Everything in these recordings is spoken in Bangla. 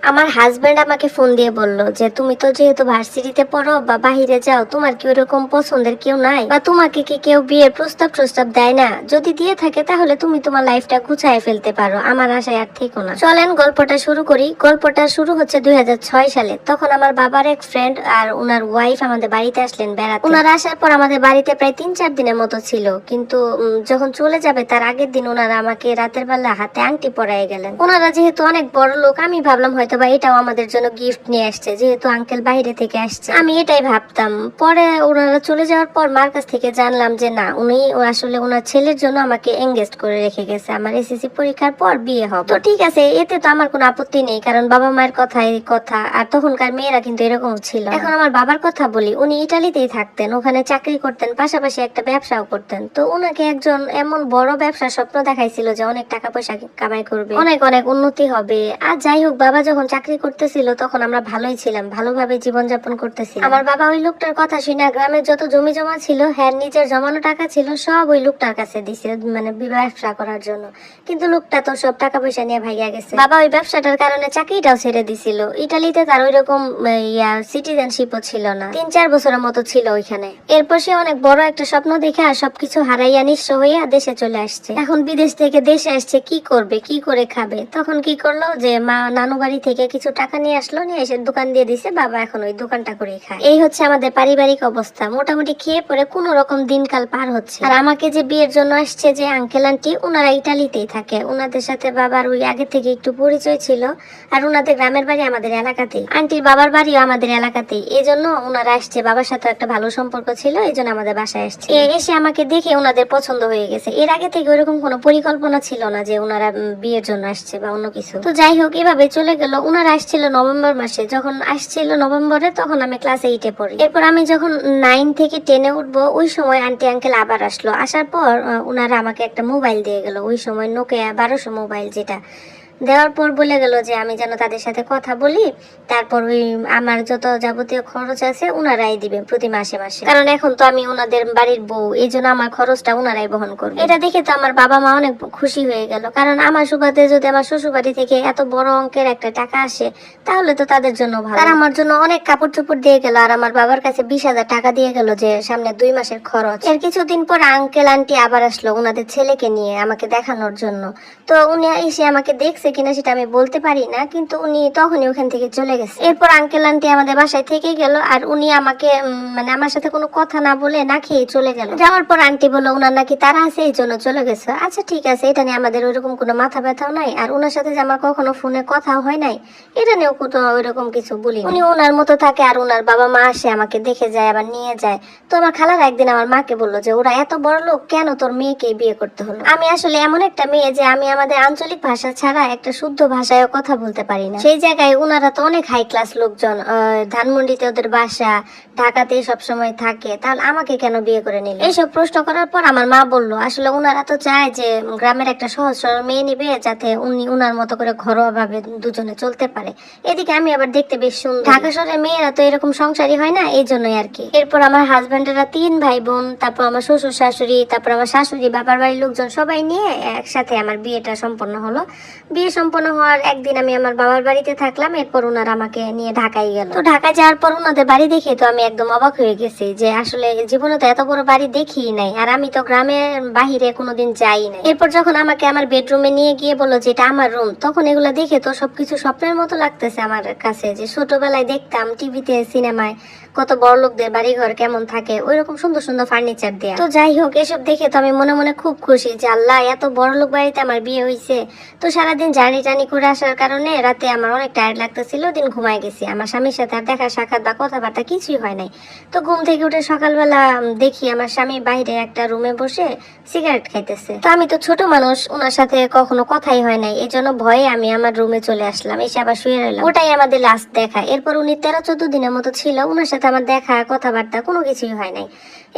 আমার হাজবেন্ড আমাকে ফোন দিয়ে বলল যে তুমি তো যেহেতু ভার্সিটিতে পড়ো বা বাহিরে যাও, তোমার কি ওরকম পছন্দের কেউ নাই, বা তোমাকে কি কেউ বিয়ের প্রস্তাব দেয় না? যদি দিয়ে থাকে তাহলে তুমি তোমার লাইফটা গুছায় ফেলতে পারো, আমার আশায় আর থেকো না। চলেন গল্পটা শুরু করি। গল্পটা শুরু হচ্ছে 2006 সালে। তখন আমার বাবার এক ফ্রেন্ড আর ওনার ওয়াইফ আমাদের বাড়িতে আসলেন বেড়াতে। ওনারা আসার পর আমাদের বাড়িতে প্রায় 3-4 দিনের মতো ছিল, কিন্তু যখন চলে যাবে তার আগের দিন ওনারা আমাকে রাতের বেলা হাতে আংটি পরায় গেলেন। ওনারা যেহেতু অনেক বড় লোক, আমি ভাবলাম হয়তো বা এটাও আমাদের জন্য গিফট নিয়ে আসছে, যেহেতু আঙ্কেল বাইরে থেকে আসছে, আমি এটাই ভাবতাম। পরে ওনারা চলে যাওয়ার পর মার কাছ থেকে জানলাম যে না, উনি আসলে ওনার ছেলের জন্য আমাকে এঙ্গেজ করে রেখে গেছে, আমার এসএসসি পরীক্ষার পর বিয়ে হবে। তো ঠিক আছে, এতে তো আমার কোনো আপত্তি নেই, কারণ বাবা মায়ের কথাই কথা। আর তখনকার মেয়েরা কিন্তু এরকম ছিল। এখন আমার বাবার কথা বলি, উনি ইটালিতেই থাকতেন, ওখানে চাকরি করতেন, পাশাপাশি একটা ব্যবসাও করতেন। তো ওনাকে একজন এমন বড় ব্যবসার স্বপ্ন দেখাইছিল যে অনেক টাকা পয়সা কামাই করবে, অনেক অনেক উন্নতি হবে। আর যাই হোক, বাবা যখন চাকরি করতেছিল তখন আমরা ভালোই ছিলাম, ভালোভাবে জীবনযাপন করতেছি। আমার বাবা ওই লোকটার কথা শুনে গ্রামের যত জমি জমা ছিল, হ্যাঁ নিজের জমানো টাকা ছিল, সব ওই লোকটার কাছে দিছে, মানে ব্যবসা করার জন্য। কিন্তু লোকটা তো সব টাকা পয়সা নিয়ে ভাইয়া গেছে। বাবা ওই ব্যবসাটার কারণে চাকরিটাও ছেড়ে দিছিল। ইটালিতে তার ওই রকম সিটিজেনশিপও ছিল না, 3-4 বছরের মতো ছিল ওইখানে। এরপর সে অনেক বড় একটা স্বপ্ন দেখে আর সবকিছু হারাইয়া নিঃস্ব হইয়া দেশে চলে আসছে। এখন বিদেশ থেকে দেশে আসছে, কি করবে, কি করে খাবে? তখন কি করলো যে মা নানু বাড়ি থেকে কিছু টাকা নিয়ে আসলো, নিয়ে এসে দোকান দিয়ে দিছে। বাবা এখন ওই দোকানটা করেই খায়। এই হচ্ছে আমাদের পারিবারিক অবস্থা। মোটামুটি খেয়ে পরে কোন রকম দিনকাল পার হচ্ছে। আর আমাকে যে বিয়ের জন্য আসছে যে আঙ্কেল আন্টি, ওনারা ইটালিতেই থাকে। ওনাদের সাথে বাবার ওই আগে থেকে একটু পরিচয় ছিল, আর ওনাদের গ্রামের বাড়ি আমাদের এলাকাতেই, আন্টির বাবার বাড়িও আমাদের এলাকাতেই। এই জন্য ওনারা আসছে, বাবার সাথে একটা ভালো সম্পর্ক ছিল, এই জন্য আমাদের বাসায় আসছে। এসে আমাকে দেখে ওনাদের পছন্দ হয়ে গেছে। এর আগে থেকে ওইরকম কোনো পরিকল্পনা ছিল না যে ওনারা বিয়ের জন্য আসছে বা অন্য কিছু। তো যাই হোক, এভাবে চলে গেল। ওনারা আসছিল নভেম্বর মাসে। যখন আসছিল নভেম্বরে, তখন আমি ক্লাস 8-এ পড়ি। এরপর আমি যখন 9 থেকে 10-এ উঠবো, ওই সময় আন্টি আঙ্কেল আবার আসলো। আসার পর ওনারা আমাকে একটা মোবাইল দিয়ে গেল, ওই সময় নোকিয়া 1200 মোবাইল, যেটা দেওয়ার পর বলে গেল যে আমি যেন তাদের সাথে কথা বলি, তারপর ওই আমার যত যাবতীয় খরচ আছে ওনারাই দিবে প্রতি মাসে মাসে, কারণ এখন তো আমি ওনাদের বাড়ির বউ, এই জন্য আমার খরচটা ওনারাই বহন করবে। এটা দেখে তো আমার বাবা মা অনেক খুশি হয়ে গেল, কারণ আমার সুবাদে যদি আমার শ্বশুর বাড়ি থেকে এত বড় অঙ্কের একটা টাকা আসে, তাহলে তো তাদের জন্য ভালো। আর আমার জন্য অনেক কাপড় চোপড় দিয়ে গেল, আর আমার বাবার কাছে 20,000 টাকা দিয়ে গেল যে সামনে 2 মাসের খরচ। এর কিছুদিন পর আঙ্কেল আন্টি আবার আসলো ওনাদের ছেলেকে নিয়ে আমাকে দেখানোর জন্য। তো উনি এসে আমাকে দেখছে কিনা সেটা আমি বলতে পারি না, কিন্তু উনি তখনই ওখান থেকে চলে গেছে। এরপর আঙ্কেল আন্টি আমাদের বাসায় থেকে গেল, আর উনি আমাকে মানে আমার সাথে কোনো কথা না বলে না খেয়ে চলে গেল। যাওয়ার পর আন্টি বললো ওনার নাকি তারা আছে, এই জন্য চলে গেছে। আচ্ছা ঠিক আছে, এটা নিয়ে আমাদের ওইরকম কোনো মাথা ব্যথাও নাই, আর ওনার সাথে যে আমার কখনো ফোনে কথাও হয় নাই, এটা নিয়েও কোনো ওইরকম কিছু বলি। উনি ওনার মতো থাকে, আর ওনার বাবা মা আসে আমাকে দেখে যায়, আবার নিয়ে যায়। তো আমার খালার একদিন আমার মাকে বললো যে ওরা এত বড় লোক, কেন তোর মেয়েকে বিয়ে করতে হলো? আমি আসলে এমন একটা মেয়ে যে আমি আমাদের আঞ্চলিক ভাষা ছাড়া একটা শুদ্ধ ভাষায় কথা বলতে পারি না। সেই জায়গায় ওনারা তো অনেক হাই ক্লাস লোকজন, ধানমন্ডিতে ওদের বাসা, ঢাকাতে সবসময় থাকে, তাহলে আমাকে কেন বিয়ে করে নিল? এইসব প্রশ্ন করার পর আমার মা বললো আসলে ওনারা তো চায় যে গ্রামের একটা সহজ সরল মেয়ে নিবে, যাতে উনি ওনার মতো করে ঘরোয়া ভাবে দুজনে চলতে পারে। এদিকে আমি আবার দেখতে বেশ সুন্দর, ঢাকা শহরের মেয়েরা তো এরকম সংসারী হয় না, এই জন্যই আর কি। এরপর আমার হাজবেন্ডেরা 3 ভাই বোন, তারপর আমার শ্বশুর শাশুড়ি, তারপর আমার শাশুড়ি, বাবার বাড়ির লোকজন সবাই নিয়ে একসাথে আমার বিয়েটা সম্পন্ন হলো। বিয়ে সম্পন্ন হওয়ার একদিন আমি আমার বাবার বাড়িতে থাকলাম, এরপর ওনারা আমাকে নিয়ে ঢাকায় গেল। তো ঢাকায় যাওয়ার পর ওনাদের বাড়ি দেখে তো আমি একদম অবাক হয়ে গেছি, যে আসলে জীবনে তো এত বড় বাড়ি দেখিই নাই, আর আমি তো গ্রামের বাহিরে কোনোদিন যাই নাই। এরপর যখন আমাকে আমার বেডরুমে নিয়ে গিয়ে বললো যে এটা আমার রুম, তখন এগুলো দেখে তো সবকিছু স্বপ্নের মতো লাগতেছে আমার কাছে, যে ছোটবেলায় দেখতাম টিভিতে সিনেমায় কত বড় লোকদের বাড়িঘর কেমন থাকে, ওইরকম সুন্দর সুন্দর ফার্নিচার দেয়া। তো যাই হোক, এসব দেখে তো আমি মনে মনে খুব খুশি যে আল্লাহ, এত বড় লোক বাড়িতে আমার বিয়ে হয়েছে। তো সারাদিন জার্নি করে আসার কারণে রাতে আমার অনেক টায়ার্ড লাগতেছিল, দিন ঘুমায় গেছি। আমার স্বামীর সাথে আর দেখা সাক্ষাৎ বা কথাবার্তা কিছুই হয় নাই। তো ঘুম থেকে উঠে সকালবেলা দেখি আমার স্বামী বাইরে একটা রুমে বসে সিগারেট খাইতেছে। তো আমি তো ছোট মানুষ, ওনার সাথে কখনো কথাই হয় নাই, এই জন্য ভয়ে আমি আমার রুমে চলে আসলাম, এসে আবার শুয়ে রইলাম। ওটাই আমাদের লাস্ট দেখা। এরপর উনি 13-14 দিনের মতো ছিল, ওনার সাথে সাথে আমার দেখা কথাবার্তা কোনো কিছুই হয় নাই।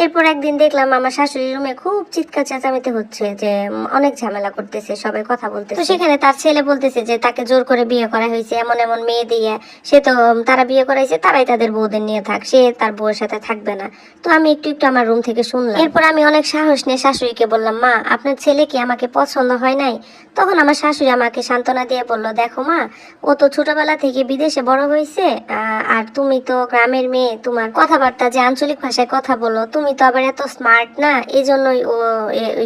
এরপর একদিন দেখলাম আমার শাশুড়ির রুমে খুব চিৎকার চেঁচামেচি হচ্ছে, যে অনেক ঝামেলা করতেছে, সবাই কথা বলতেছে। তো সেখানে তার ছেলে বলতেছে যে তাকে জোর করে বিয়ে করা হয়েছে, এমন এমন মেয়ে দিয়ে, সে তো তারা বিয়ে করাইছে, তারাই তাদের বউদের নিয়ে থাক, সে তার বউয়ের সাথে থাকবে না। তো আমি একটু একটু আমার রুম থেকে শুনলাম। এরপর আমি অনেক সাহস নিয়ে শাশুড়িকে বললাম, মা আপনার ছেলে কি আমাকে পছন্দ হয় নাই? তখন আমার শাশুড়ি আমাকে সান্ত্বনা দিয়ে বললো, দেখো মা, ও তো ছোটবেলা থেকে বিদেশে বড় হয়েছে, আর তুমি তো গ্রামের মেয়ে, তোমার কথাবার্তা যে আঞ্চলিক ভাষায় কথা বলো, তুমি তো আবার এত স্মার্ট না, এই জন্যই ও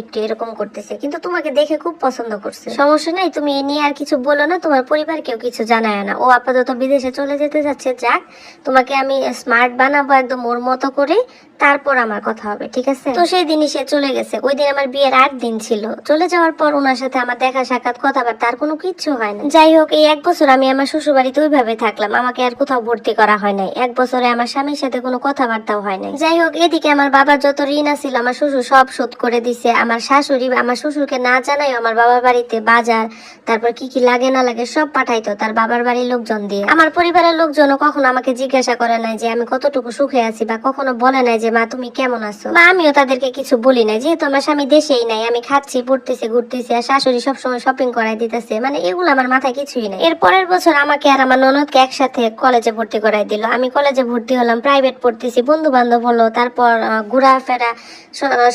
একটু এরকম করতেছে, কিন্তু তোমাকে দেখে খুব পছন্দ করছে। সমস্যা নাই, তুমি এ নিয়ে আর কিছু বলো না, তোমার পরিবার কেউ কিছু জানায় না, ও আপাতত বিদেশে চলে যেতে যাচ্ছে, যাক, তোমাকে আমি স্মার্ট বানাবো একদম ওর মতো করে, তারপর আমার কথা হবে, ঠিক আছে? তো সেই দিনই সে চলে গেছে। ওই দিন আমার বিয়ের 8 দিন ছিল। চলে যাওয়ার পর ওনার সাথে আমার দেখা সাক্ষাৎ কথাবার্তা আর কোনো কিচ্ছু হয় না। যাই হোক, এই 1 বছর আমি আমার শ্বশুর বাড়িতে ওইভাবে থাকলাম, আমাকে আর কোথাও ভর্তি করা হয় নাই। 1 বছরে আমার স্বামীর সাথে কোনো কথাবার্তাও হয় নাই। যাই হোক, এদিকে আমার বাবার যত ঋণ আছিল আমার শ্বশুর সব শোধ করে দিছে। আমার শাশুড়ি আমার শ্বশুরকে না জানাই আমার বাবার বাড়িতে বাজার, তারপর কি কি লাগে না লাগে সব পাঠাইতো তার বাবার বাড়ির লোকজন দিয়ে। আমার পরিবারের লোকজনও কখনো আমাকে জিজ্ঞাসা করে নাই যে আমি কতটুকু সুখে আছি, বা কখনো বলে নাই যে মা তুমি কেমন আছো, বা আমিও তাদেরকে কিছু বলি নাই, যেহেতু আমার স্বামী দেশেই নাই, আমি খাচ্ছি, পড়তেছি, ঘুরতেছি, আর শাশুড়ি সবসময় শপিং করাই দিতেছে, মানে এগুলো আমার মাথায় কিছুই নাই। এর পরের বছর আমাকে আর আমার ননদকে একসাথে কলেজে ভর্তি করাই দিল। আমি কলেজে ভর্তি হলাম, প্রাইভেট পড়তেছি, বন্ধু বান্ধব হলো, তারপর ঘোরাফেরা,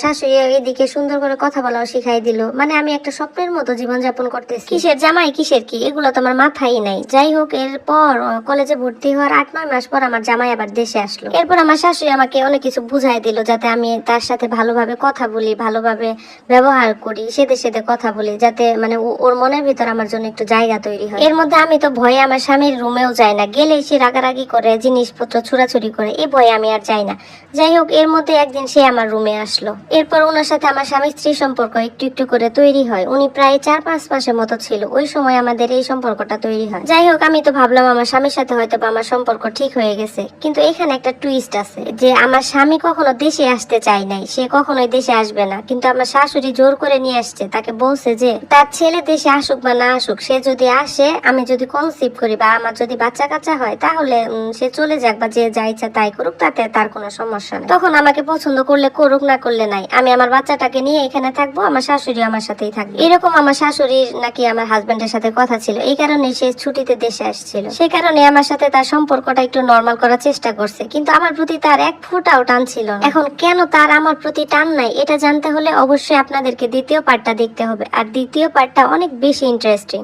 শাশুড়ি এদিকে সুন্দর করে কথা বলাও শিখাই দিল। মানে আমি একটা স্বপ্নের মতো জীবনযাপন করতেছি। কিসের জামাই কিসের কি, এগুলো তো আমার মাথায় নাই। যাই হোক, এরপর কলেজে ভর্তি হওয়ার 8-9 মাস পর আমার জামাই আবার দেশে আসলো। এরপর আমার শাশুড়ি আমাকে অনেক কিছু বুঝাই দিল, যাতে আমি তার সাথে ভালোভাবে কথা বলি, ভালোভাবে ব্যবহার করি, সেদে সেদে কথা বলি, যাতে মানে ওর মনের ভিতর আমার জন্য একটু জায়গা তৈরি হয়। এর মধ্যে আমি তো ভয়ে আমার স্বামীর রুমেও যাই না, গেলেই সে রাগারাগি করে, জিনিসপত্র ছুড়াছুড়ি করে, এই ভয়ে আমি আর যাই না। যাই হোক, এর মধ্যে একদিন সে আমার রুমে আসলো। এরপর ওনার সাথে আমার স্বামী স্ত্রী সম্পর্ক একটু একটু করে তৈরি হয়। উনি প্রায় 4-5 মাসের মতো ছিল, ওই সময় আমাদের এই সম্পর্কটা তৈরি হয়। যাই হোক, আমি তো ভাবলাম আমার স্বামীর সাথে হয়তো বা আমার সম্পর্ক ঠিক হয়ে গেছে, কিন্তু এখানে একটা টুইস্ট আছে, যে আমার স্বামী কখনো দেশে আসতে চায় নাই, সে কখনোই দেশে আসবে না, কিন্তু আমার শাশুড়ি জোর করে নিয়ে আসছে। তাকে বলছে যে তার ছেলে দেশে আসুক বা না আসুক, সে যদি আসে, আমি যদি কনসিভ করি বা আমার যদি বাচ্চা কাচ্চা হয়, তাহলে সে চলে যাক, বা যে যা ইচ্ছা তাই করুক, তাতে তার কোনো সমস্যা নেই। তখন আমাকে পছন্দ করলে করুক, না করলে নাই, আমি আমার বাচ্চাটাকে নিয়ে এখানে থাকবো, আমার শাশুড়ি আমার সাথেই থাকবে। এরকম আমার শাশুড়ির নাকি আমার হাজবেন্ডের সাথে কথা ছিল, এই কারণে সে ছুটিতে দেশে আসছিল। সেই কারণে আমার সাথে তার সম্পর্কটা একটু নর্মাল করার চেষ্টা করছে, কিন্তু আমার প্রতি তার 1 ফোঁটাও টান ছিল না। এখন কেন তার আমার প্রতি টান নাই, এটা জানতে হলে অবশ্যই আপনাদেরকে দ্বিতীয় পার্টটা দেখতে হবে, আর দ্বিতীয় পার্টটা অনেক বেশি ইন্টারেস্টিং।